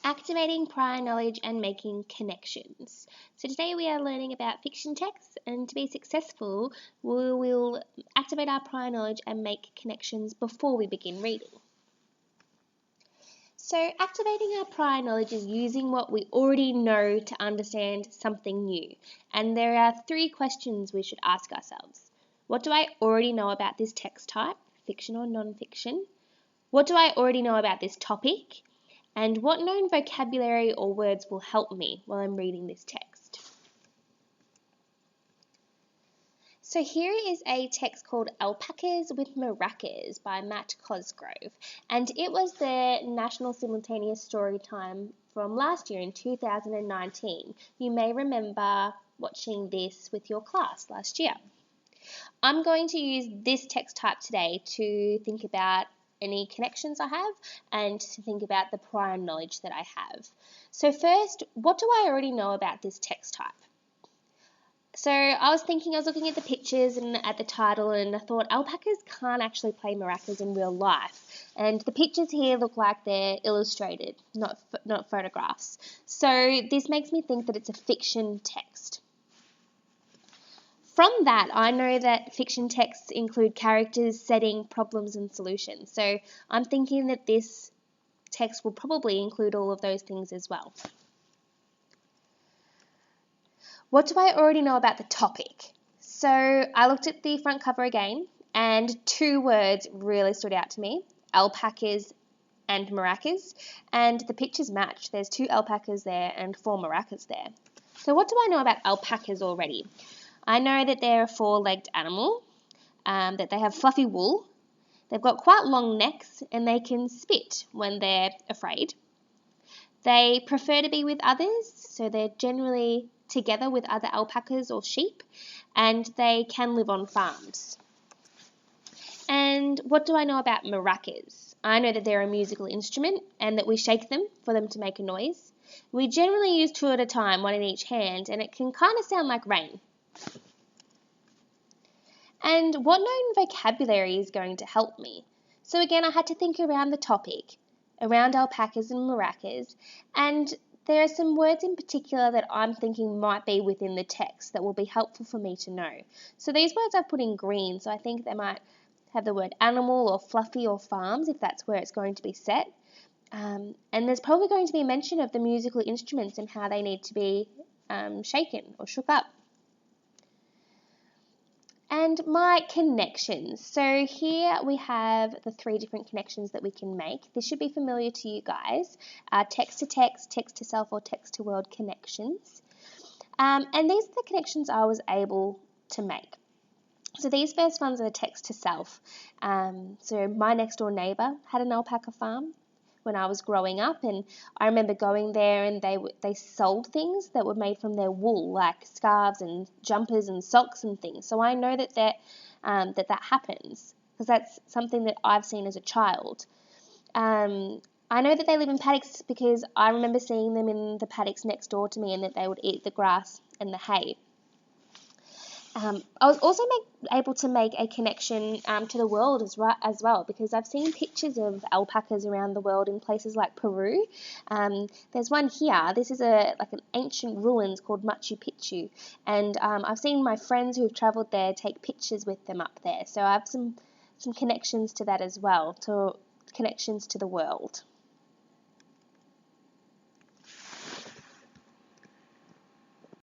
Activating prior knowledge and making connections. So today we are learning about fiction texts, and to be successful we will activate our prior knowledge and make connections before we begin reading. So activating our prior knowledge is using what we already know to understand something new. And there are 3 questions we should ask ourselves. What do I already know about this text type, fiction or non-fiction? What do I already know about this topic? And what known vocabulary or words will help me while I'm reading this text? So here is a text called Alpacas with Maracas by Matt Cosgrove, and it was the National Simultaneous Storytime from last year in 2019. You may remember watching this with your class last year. I'm going to use this text type today to think about any connections I have and to think about the prior knowledge that I have. So first, what do I already know about this text type? So I was looking at the pictures and at the title, and I thought alpacas can't actually play maracas in real life. And the pictures here look like they're illustrated, not photographs. So this makes me think that it's a fiction text. From that, I know that fiction texts include characters, setting, problems, and solutions. So I'm thinking that this text will probably include all of those things as well. What do I already know about the topic? So I looked at the front cover again, and 2 words really stood out to me: alpacas and maracas, and the pictures match. There's 2 alpacas there and 4 maracas there. So what do I know about alpacas already? I know that they're a 4-legged animal, that they have fluffy wool, they've got quite long necks, and they can spit when they're afraid. They prefer to be with others, so they're generally together with other alpacas or sheep, and they can live on farms. And what do I know about maracas? I know that they're a musical instrument and that we shake them for them to make a noise. We generally use 2 at a time, 1 in each hand, and it can kind of sound like rain. And what known vocabulary is going to help me? So again, I had to think around the topic, around alpacas and maracas, and there are some words in particular that I'm thinking might be within the text that will be helpful for me to know. So these words I've put in green, so I think they might have the word animal or fluffy or farms if that's where it's going to be set. And there's probably going to be a mention of the musical instruments and how they need to be shaken or shook up. And my connections. So here we have the 3 different connections that we can make. This should be familiar to you guys. Text to text, text to self, or text to world connections. And these are the connections I was able to make. So these first ones are text to self. So my next door neighbour had an alpaca farm when I was growing up, and I remember going there and they sold things that were made from their wool, like scarves and jumpers and socks and things. So I know that happens because that's something that I've seen as a child. I know that they live in paddocks because I remember seeing them in the paddocks next door to me, and that they would eat the grass and the hay. I was also able to make a connection to the world as well, because I've seen pictures of alpacas around the world in places like Peru. There's one here. This is an ancient ruins called Machu Picchu, and I've seen my friends who have travelled there take pictures with them up there. So I have some connections to that as well, to connections to the world.